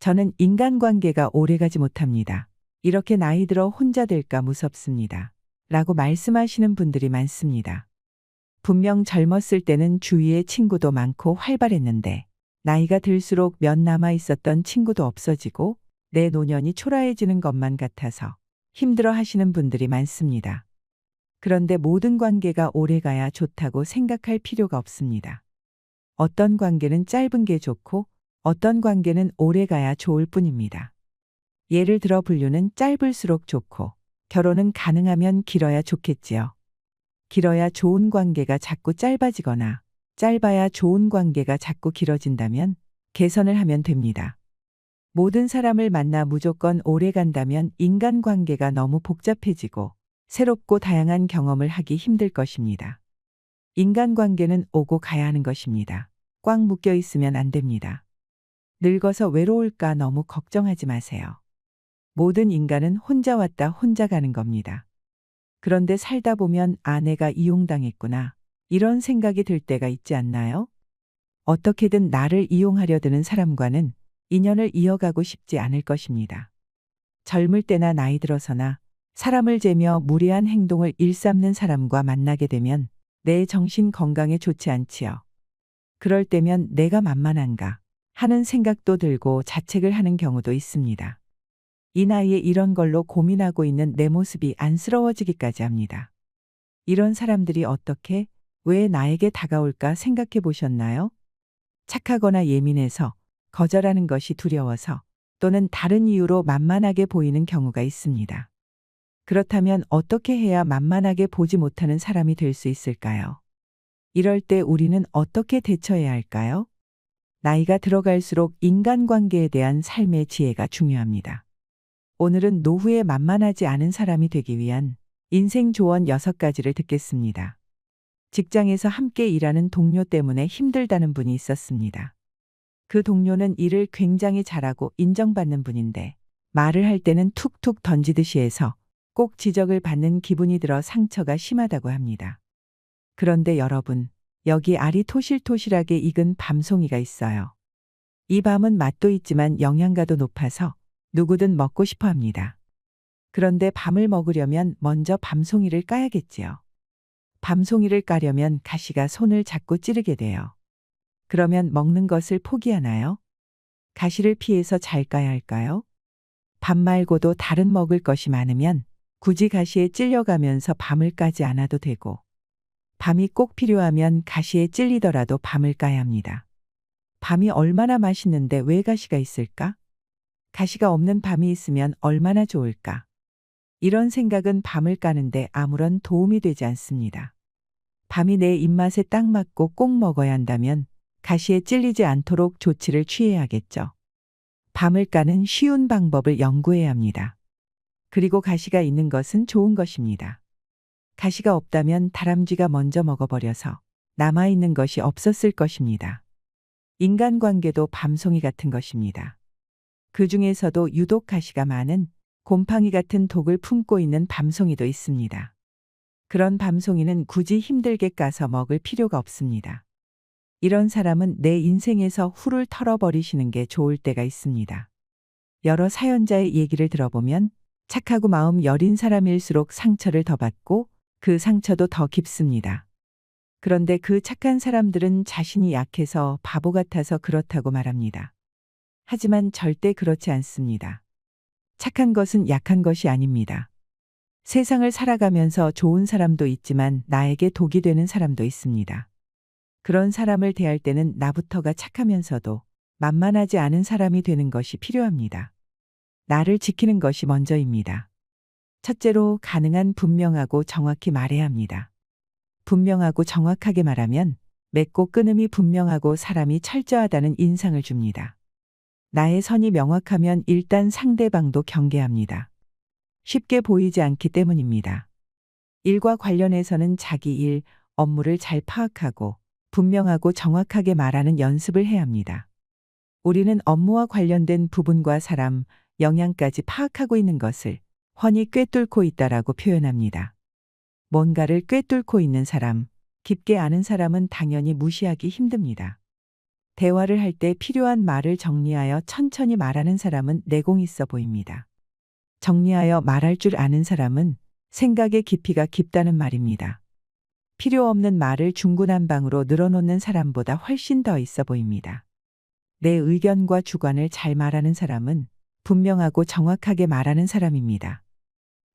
저는 인간관계가 오래가지 못합니다. 이렇게 나이 들어 혼자 될까 무섭습니다. 라고 말씀하시는 분들이 많습니다. 분명 젊었을 때는 주위에 친구도 많고 활발했는데 나이가 들수록 몇 남아 있었던 친구도 없어지고 내 노년이 초라해지는 것만 같아서 힘들어 하시는 분들이 많습니다. 그런데 모든 관계가 오래가야 좋다고 생각할 필요가 없습니다. 어떤 관계는 짧은 게 좋고 어떤 관계는 오래가야 좋을 뿐입니다. 예를 들어 분류는 짧을수록 좋고 결혼은 가능하면 길어야 좋겠지요. 길어야 좋은 관계가 자꾸 짧아지거나 짧아야 좋은 관계가 자꾸 길어진다면 개선을 하면 됩니다. 모든 사람을 만나 무조건 오래 간다면 인간관계가 너무 복잡해지고 새롭고 다양한 경험을 하기 힘들 것입니다. 인간관계는 오고 가야 하는 것입니다. 꽉 묶여 있으면 안 됩니다. 늙어서 외로울까 너무 걱정하지 마세요. 모든 인간은 혼자 왔다 혼자 가는 겁니다. 그런데 살다 보면 내가 이용당했구나. 이런 생각이 들 때가 있지 않나요? 어떻게든 나를 이용하려 드는 사람과는 인연을 이어가고 싶지 않을 것입니다. 젊을 때나 나이 들어서나 사람을 재며 무례한 행동을 일삼는 사람과 만나게 되면 내 정신 건강에 좋지 않지요. 그럴 때면 내가 만만한가 하는 생각도 들고 자책을 하는 경우도 있습니다. 이 나이에 이런 걸로 고민하고 있는 내 모습이 안쓰러워지기까지 합니다. 이런 사람들이 어떻게, 왜 나에게 다가올까 생각해 보셨나요? 착하거나 예민해서, 거절하는 것이 두려워서, 또는 다른 이유로 만만하게 보이는 경우가 있습니다. 그렇다면 어떻게 해야 만만하게 보지 못하는 사람이 될 수 있을까요? 이럴 때 우리는 어떻게 대처해야 할까요? 나이가 들어갈수록 인간관계에 대한 삶의 지혜가 중요합니다. 오늘은 노후에 만만하지 않은 사람이 되기 위한 인생 조언 6가지를 듣겠습니다. 직장에서 함께 일하는 동료 때문에 힘들다는 분이 있었습니다. 그 동료는 일을 굉장히 잘하고 인정받는 분인데 말을 할 때는 툭툭 던지듯이 해서 꼭 지적을 받는 기분이 들어 상처가 심하다고 합니다. 그런데 여러분, 여기 알이 토실토실하게 익은 밤송이가 있어요. 이 밤은 맛도 있지만 영양가도 높아서 누구든 먹고 싶어 합니다. 그런데 밤을 먹으려면 먼저 밤송이를 까야겠지요. 밤송이를 까려면 가시가 손을 자꾸 찌르게 돼요. 그러면 먹는 것을 포기하나요? 가시를 피해서 잘 까야 할까요? 밤 말고도 다른 먹을 것이 많으면 굳이 가시에 찔려가면서 밤을 까지 않아도 되고, 밤이 꼭 필요하면 가시에 찔리더라도 밤을 까야 합니다. 밤이 얼마나 맛있는데 왜 가시가 있을까? 가시가 없는 밤이 있으면 얼마나 좋을까? 이런 생각은 밤을 까는데 아무런 도움이 되지 않습니다. 밤이 내 입맛에 딱 맞고 꼭 먹어야 한다면 가시에 찔리지 않도록 조치를 취해야겠죠. 밤을 까는 쉬운 방법을 연구해야 합니다. 그리고 가시가 있는 것은 좋은 것입니다. 가시가 없다면 다람쥐가 먼저 먹어버려서 남아있는 것이 없었을 것입니다. 인간관계도 밤송이 같은 것입니다. 그 중에서도 유독 가시가 많은 곰팡이 같은 독을 품고 있는 밤송이도 있습니다. 그런 밤송이는 굳이 힘들게 까서 먹을 필요가 없습니다. 이런 사람은 내 인생에서 훌을 털어버리시는 게 좋을 때가 있습니다. 여러 사연자의 얘기를 들어보면 착하고 마음 여린 사람일수록 상처를 더 받고 그 상처도 더 깊습니다. 그런데 그 착한 사람들은 자신이 약해서 바보 같아서 그렇다고 말합니다. 하지만 절대 그렇지 않습니다. 착한 것은 약한 것이 아닙니다. 세상을 살아가면서 좋은 사람도 있지만 나에게 독이 되는 사람도 있습니다. 그런 사람을 대할 때는 나부터가 착하면서도 만만하지 않은 사람이 되는 것이 필요합니다. 나를 지키는 것이 먼저입니다. 첫째로 가능한 분명하고 정확히 말해야 합니다. 분명하고 정확하게 말하면 맺고 끊음이 분명하고 사람이 철저하다는 인상을 줍니다. 나의 선이 명확하면 일단 상대방도 경계합니다. 쉽게 보이지 않기 때문입니다. 일과 관련해서는 자기 일, 업무를 잘 파악하고 분명하고 정확하게 말하는 연습을 해야 합니다. 우리는 업무와 관련된 부분과 사람, 영향까지 파악하고 있는 것을 훤히 꿰뚫고 있다라고 표현합니다. 뭔가를 꿰뚫고 있는 사람, 깊게 아는 사람은 당연히 무시하기 힘듭니다. 대화를 할 때 필요한 말을 정리하여 천천히 말하는 사람은 내공 있어 보입니다. 정리하여 말할 줄 아는 사람은 생각의 깊이가 깊다는 말입니다. 필요 없는 말을 중구난방으로 늘어놓는 사람보다 훨씬 더 있어 보입니다. 내 의견과 주관을 잘 말하는 사람은 분명하고 정확하게 말하는 사람입니다.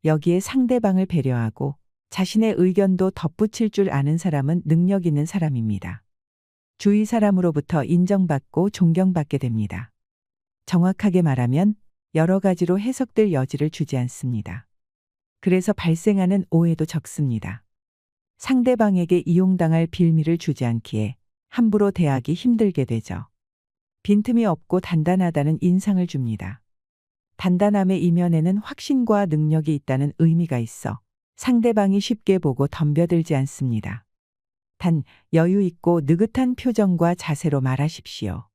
여기에 상대방을 배려하고 자신의 의견도 덧붙일 줄 아는 사람은 능력 있는 사람입니다. 주위 사람으로부터 인정받고 존경받게 됩니다. 정확하게 말하면 여러 가지로 해석될 여지를 주지 않습니다. 그래서 발생하는 오해도 적습니다. 상대방에게 이용당할 빌미를 주지 않기에 함부로 대하기 힘들게 되죠. 빈틈이 없고 단단하다는 인상을 줍니다. 단단함의 이면에는 확신과 능력이 있다는 의미가 있어 상대방이 쉽게 보고 덤벼들지 않습니다. 단 여유 있고 느긋한 표정과 자세로 말하십시오.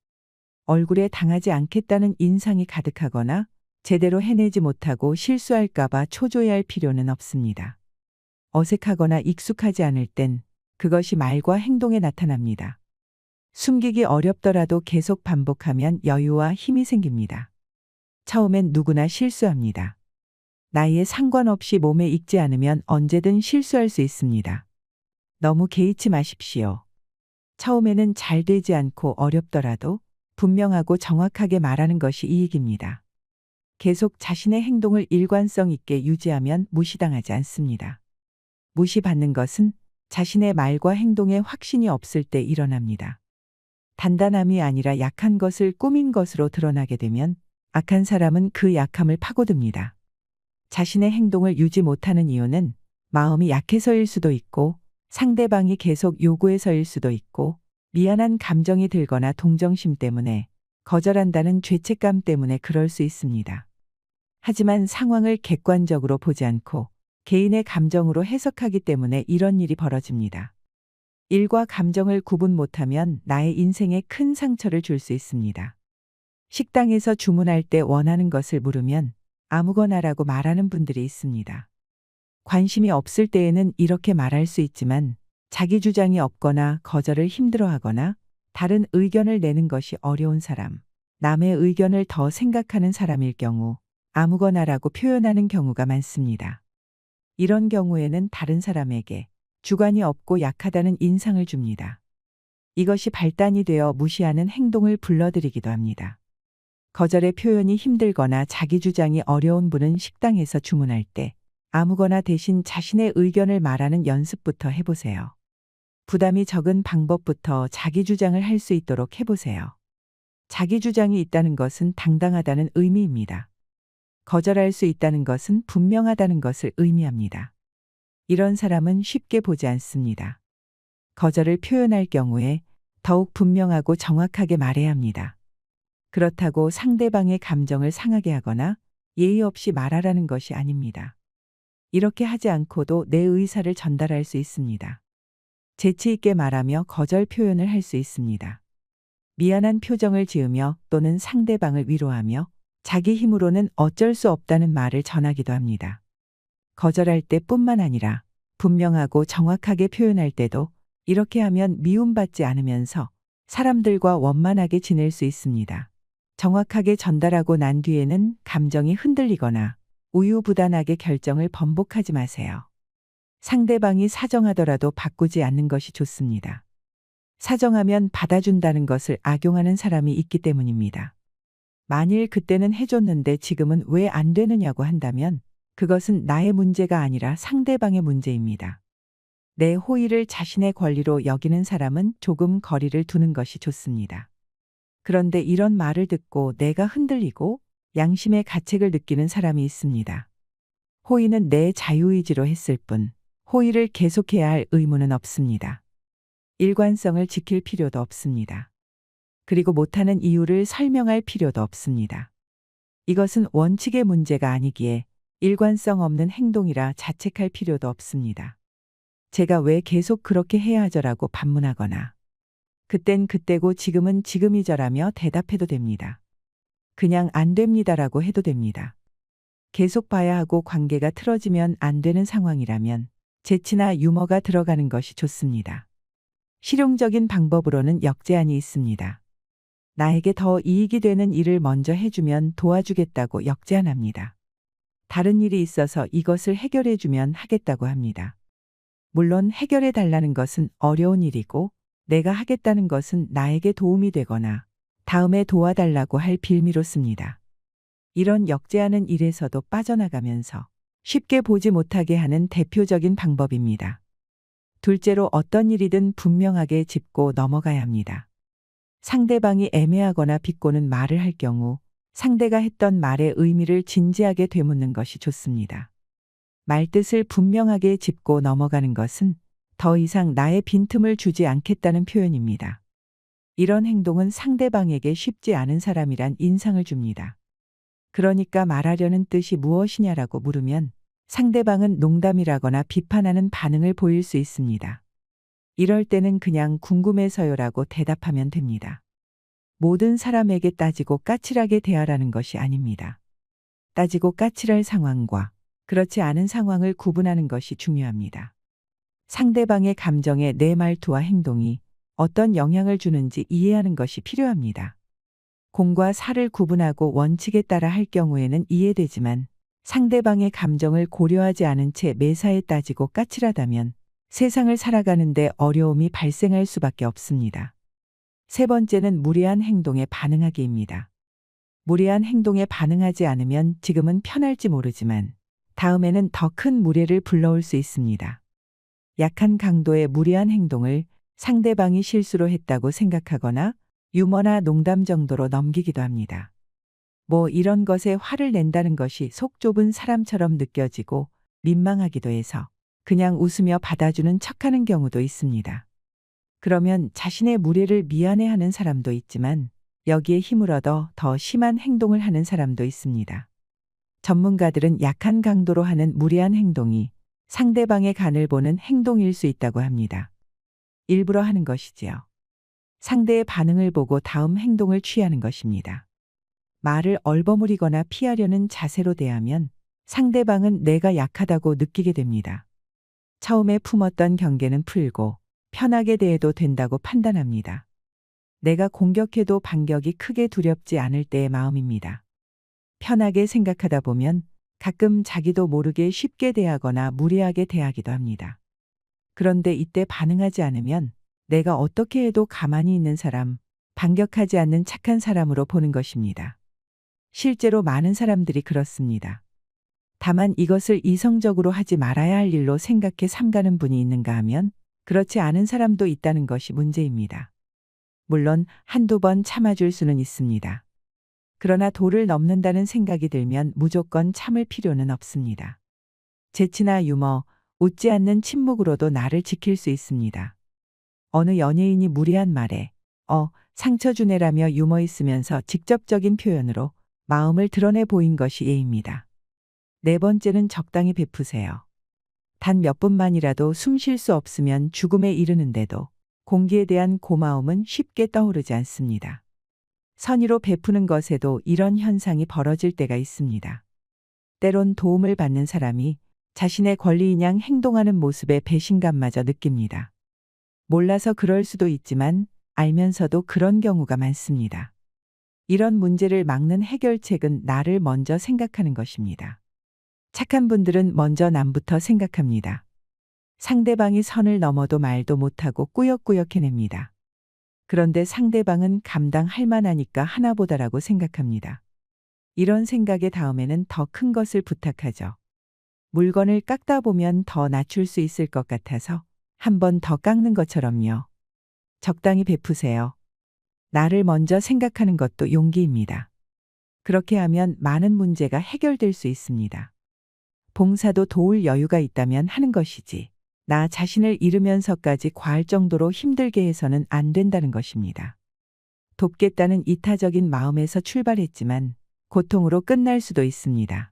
얼굴에 당하지 않겠다는 인상이 가득하거나 제대로 해내지 못하고 실수할까봐 초조해할 필요는 없습니다. 어색하거나 익숙하지 않을 땐 그것이 말과 행동에 나타납니다. 숨기기 어렵더라도 계속 반복하면 여유와 힘이 생깁니다. 처음엔 누구나 실수합니다. 나이에 상관없이 몸에 익지 않으면 언제든 실수할 수 있습니다. 너무 개의치 마십시오. 처음에는 잘 되지 않고 어렵더라도 분명하고 정확하게 말하는 것이 이익입니다. 계속 자신의 행동을 일관성 있게 유지하면 무시당하지 않습니다. 무시받는 것은 자신의 말과 행동에 확신이 없을 때 일어납니다. 단단함이 아니라 약한 것을 꾸민 것으로 드러나게 되면 악한 사람은 그 약함을 파고듭니다. 자신의 행동을 유지 못하는 이유는 마음이 약해서일 수도 있고 상대방이 계속 요구해서일 수도 있고 미안한 감정이 들거나 동정심 때문에 거절한다는 죄책감 때문에 그럴 수 있습니다. 하지만 상황을 객관적으로 보지 않고 개인의 감정으로 해석하기 때문에 이런 일이 벌어집니다. 일과 감정을 구분 못하면 나의 인생에 큰 상처를 줄 수 있습니다. 식당에서 주문할 때 원하는 것을 물으면 아무거나라고 말하는 분들이 있습니다. 관심이 없을 때에는 이렇게 말할 수 있지만 자기 주장이 없거나 거절을 힘들어하거나 다른 의견을 내는 것이 어려운 사람, 남의 의견을 더 생각하는 사람일 경우 아무거나라고 표현하는 경우가 많습니다. 이런 경우에는 다른 사람에게 주관이 없고 약하다는 인상을 줍니다. 이것이 발단이 되어 무시하는 행동을 불러들이기도 합니다. 거절의 표현이 힘들거나 자기 주장이 어려운 분은 식당에서 주문할 때 아무거나 대신 자신의 의견을 말하는 연습부터 해보세요. 부담이 적은 방법부터 자기 주장을 할 수 있도록 해보세요. 자기 주장이 있다는 것은 당당하다는 의미입니다. 거절할 수 있다는 것은 분명하다는 것을 의미합니다. 이런 사람은 쉽게 보지 않습니다. 거절을 표현할 경우에 더욱 분명하고 정확하게 말해야 합니다. 그렇다고 상대방의 감정을 상하게 하거나 예의 없이 말하라는 것이 아닙니다. 이렇게 하지 않고도 내 의사를 전달할 수 있습니다. 재치 있게 말하며 거절 표현을 할 수 있습니다. 미안한 표정을 지으며 또는 상대방을 위로하며 자기 힘으로는 어쩔 수 없다는 말을 전하기도 합니다. 거절할 때뿐만 아니라 분명하고 정확하게 표현할 때도 이렇게 하면 미움받지 않으면서 사람들과 원만하게 지낼 수 있습니다. 정확하게 전달하고 난 뒤에는 감정이 흔들리거나 우유부단하게 결정을 번복하지 마세요. 상대방이 사정하더라도 바꾸지 않는 것이 좋습니다. 사정하면 받아준다는 것을 악용하는 사람이 있기 때문입니다. 만일 그때는 해줬는데 지금은 왜 안 되느냐고 한다면 그것은 나의 문제가 아니라 상대방의 문제입니다. 내 호의를 자신의 권리로 여기는 사람은 조금 거리를 두는 것이 좋습니다. 그런데 이런 말을 듣고 내가 흔들리고 양심의 가책을 느끼는 사람이 있습니다. 호의는 내 자유의지로 했을 뿐 호의를 계속해야 할 의무는 없습니다. 일관성을 지킬 필요도 없습니다. 그리고 못하는 이유를 설명할 필요도 없습니다. 이것은 원칙의 문제가 아니기에 일관성 없는 행동이라 자책할 필요도 없습니다. 제가 왜 계속 그렇게 해야 하죠라고 반문하거나 그땐 그때고 지금은 지금이죠라며 대답해도 됩니다. 그냥 안 됩니다라고 해도 됩니다. 계속 봐야 하고 관계가 틀어지면 안 되는 상황이라면 재치나 유머가 들어가는 것이 좋습니다. 실용적인 방법으로는 역제한이 있습니다. 나에게 더 이익이 되는 일을 먼저 해주면 도와주겠다고 역제안합니다. 다른 일이 있어서 이것을 해결해주면 하겠다고 합니다. 물론 해결해 달라는 것은 어려운 일이고 내가 하겠다는 것은 나에게 도움이 되거나 다음에 도와달라고 할 빌미로 씁니다. 이런 역제하는 일에서도 빠져나가면서 쉽게 보지 못하게 하는 대표적인 방법입니다. 둘째로 어떤 일이든 분명하게 짚고 넘어가야 합니다. 상대방이 애매하거나 비꼬는 말을 할 경우 상대가 했던 말의 의미를 진지하게 되묻는 것이 좋습니다. 말뜻을 분명하게 짚고 넘어가는 것은 더 이상 나의 빈틈을 주지 않겠다는 표현입니다. 이런 행동은 상대방에게 쉽지 않은 사람이란 인상을 줍니다. 그러니까 말하려는 뜻이 무엇이냐라고 물으면 상대방은 농담이라거나 비판하는 반응을 보일 수 있습니다. 이럴 때는 그냥 궁금해서요라고 대답하면 됩니다. 모든 사람에게 따지고 까칠하게 대하라는 것이 아닙니다. 따지고 까칠할 상황과 그렇지 않은 상황을 구분하는 것이 중요합니다. 상대방의 감정에 내 말투와 행동이 어떤 영향을 주는지 이해하는 것이 필요합니다. 공과 사를 구분하고 원칙에 따라 할 경우에는 이해되지만 상대방의 감정을 고려하지 않은 채 매사에 따지고 까칠하다면 세상을 살아가는데 어려움이 발생할 수밖에 없습니다. 세 번째는 무례한 행동에 반응하기입니다. 무례한 행동에 반응하지 않으면 지금은 편할지 모르지만 다음에는 더 큰 무례를 불러올 수 있습니다. 약한 강도의 무례한 행동을 상대방이 실수로 했다고 생각하거나 유머나 농담 정도로 넘기기도 합니다. 뭐 이런 것에 화를 낸다는 것이 속 좁은 사람처럼 느껴지고 민망하기도 해서 그냥 웃으며 받아주는 척하는 경우도 있습니다. 그러면 자신의 무례를 미안해하는 사람도 있지만 여기에 힘을 얻어 더 심한 행동을 하는 사람도 있습니다. 전문가들은 약한 강도로 하는 무례한 행동이 상대방의 간을 보는 행동일 수 있다고 합니다. 일부러 하는 것이지요. 상대의 반응을 보고 다음 행동을 취하는 것입니다. 말을 얼버무리거나 피하려는 자세로 대하면 상대방은 내가 약하다고 느끼게 됩니다. 처음에 품었던 경계는 풀고 편하게 대해도 된다고 판단합니다. 내가 공격해도 반격이 크게 두렵지 않을 때의 마음입니다. 편하게 생각하다 보면 가끔 자기도 모르게 쉽게 대하거나 무례하게 대하기도 합니다. 그런데 이때 반응하지 않으면 내가 어떻게 해도 가만히 있는 사람, 반격하지 않는 착한 사람으로 보는 것입니다. 실제로 많은 사람들이 그렇습니다. 다만 이것을 이성적으로 하지 말아야 할 일로 생각해 삼가는 분이 있는가 하면 그렇지 않은 사람도 있다는 것이 문제입니다. 물론 한두 번 참아줄 수는 있습니다. 그러나 도를 넘는다는 생각이 들면 무조건 참을 필요는 없습니다. 재치나 유머, 웃지 않는 침묵으로도 나를 지킬 수 있습니다. 어느 연예인이 무례한 말에 상처 주네라며 유머 있으면서 직접적인 표현으로 마음을 드러내 보인 것이 예입니다. 네 번째는 적당히 베푸세요. 단 몇 분만이라도 숨 쉴 수 없으면 죽음에 이르는데도 공기에 대한 고마움은 쉽게 떠오르지 않습니다. 선의로 베푸는 것에도 이런 현상이 벌어질 때가 있습니다. 때론 도움을 받는 사람이 자신의 권리인 양 행동하는 모습에 배신감마저 느낍니다. 몰라서 그럴 수도 있지만 알면서도 그런 경우가 많습니다. 이런 문제를 막는 해결책은 나를 먼저 생각하는 것입니다. 착한 분들은 먼저 남부터 생각합니다. 상대방이 선을 넘어도 말도 못하고 꾸역꾸역 해냅니다. 그런데 상대방은 감당할 만하니까 하나보다라고 생각합니다. 이런 생각의 다음에는 더 큰 것을 부탁하죠. 물건을 깎다 보면 더 낮출 수 있을 것 같아서 한 번 더 깎는 것처럼요. 적당히 베푸세요. 나를 먼저 생각하는 것도 용기입니다. 그렇게 하면 많은 문제가 해결될 수 있습니다. 봉사도 도울 여유가 있다면 하는 것이지 나 자신을 잃으면서까지 과할 정도로 힘들게 해서는 안 된다는 것입니다. 돕겠다는 이타적인 마음에서 출발했지만 고통으로 끝날 수도 있습니다.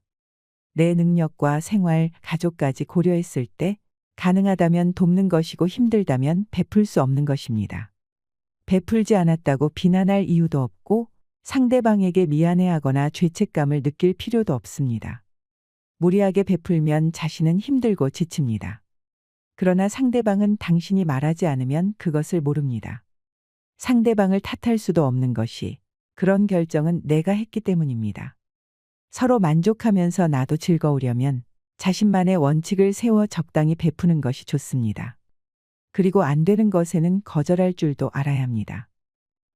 내 능력과 생활, 가족까지 고려했을 때 가능하다면 돕는 것이고 힘들다면 베풀 수 없는 것입니다. 베풀지 않았다고 비난할 이유도 없고 상대방에게 미안해하거나 죄책감을 느낄 필요도 없습니다. 무리하게 베풀면 자신은 힘들고 지칩니다. 그러나 상대방은 당신이 말하지 않으면 그것을 모릅니다. 상대방을 탓할 수도 없는 것이 그런 결정은 내가 했기 때문입니다. 서로 만족하면서 나도 즐거우려면 자신만의 원칙을 세워 적당히 베푸는 것이 좋습니다. 그리고 안 되는 것에는 거절할 줄도 알아야 합니다.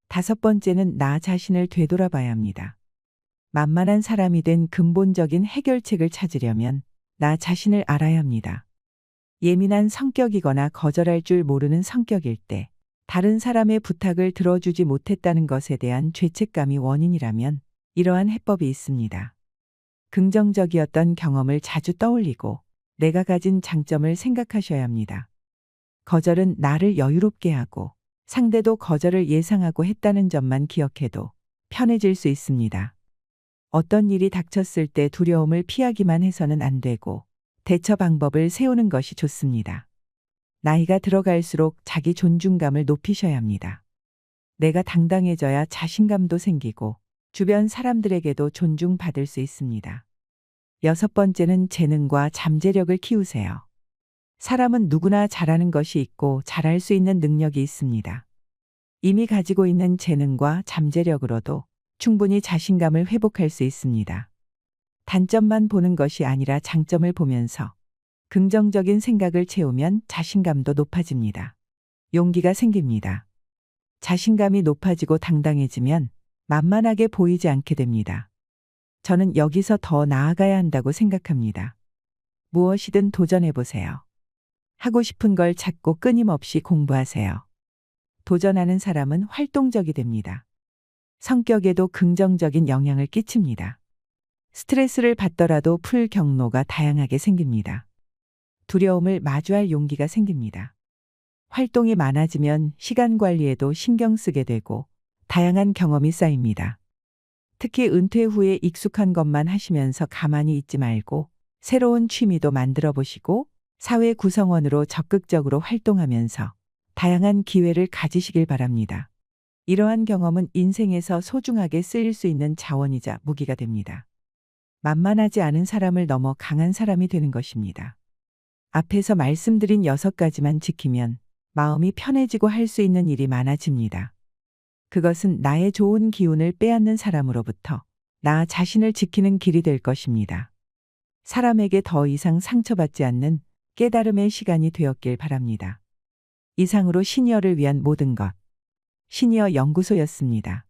5번째는 나 자신을 되돌아봐야 합니다. 만만한 사람이 된 근본적인 해결책을 찾으려면 나 자신을 알아야 합니다. 예민한 성격이거나 거절할 줄 모르는 성격일 때 다른 사람의 부탁을 들어주지 못했다는 것에 대한 죄책감이 원인이라면 이러한 해법이 있습니다. 긍정적이었던 경험을 자주 떠올리고 내가 가진 장점을 생각하셔야 합니다. 거절은 나를 여유롭게 하고 상대도 거절을 예상하고 했다는 점만 기억해도 편해질 수 있습니다. 어떤 일이 닥쳤을 때 두려움을 피하기만 해서는 안 되고 대처 방법을 세우는 것이 좋습니다. 나이가 들어갈수록 자기 존중감을 높이셔야 합니다. 내가 당당해져야 자신감도 생기고 주변 사람들에게도 존중받을 수 있습니다. 6번째는 재능과 잠재력을 키우세요. 사람은 누구나 잘하는 것이 있고 잘할 수 있는 능력이 있습니다. 이미 가지고 있는 재능과 잠재력으로도 충분히 자신감을 회복할 수 있습니다. 단점만 보는 것이 아니라 장점을 보면서 긍정적인 생각을 채우면 자신감도 높아집니다. 용기가 생깁니다. 자신감이 높아지고 당당해지면 만만하게 보이지 않게 됩니다. 저는 여기서 더 나아가야 한다고 생각합니다. 무엇이든 도전해보세요. 하고 싶은 걸 찾고 끊임없이 공부하세요. 도전하는 사람은 활동적이 됩니다. 성격에도 긍정적인 영향을 끼칩니다. 스트레스를 받더라도 풀 경로가 다양하게 생깁니다. 두려움을 마주할 용기가 생깁니다. 활동이 많아지면 시간 관리에도 신경 쓰게 되고 다양한 경험이 쌓입니다. 특히 은퇴 후에 익숙한 것만 하시면서 가만히 있지 말고 새로운 취미도 만들어 보시고 사회 구성원으로 적극적으로 활동하면서 다양한 기회를 가지시길 바랍니다. 이러한 경험은 인생에서 소중하게 쓰일 수 있는 자원이자 무기가 됩니다. 만만하지 않은 사람을 넘어 강한 사람이 되는 것입니다. 앞에서 말씀드린 6가지만 지키면 마음이 편해지고 할 수 있는 일이 많아집니다. 그것은 나의 좋은 기운을 빼앗는 사람으로부터 나 자신을 지키는 길이 될 것입니다. 사람에게 더 이상 상처받지 않는 깨달음의 시간이 되었길 바랍니다. 이상으로 시니어를 위한 모든 것. 시니어 연구소였습니다.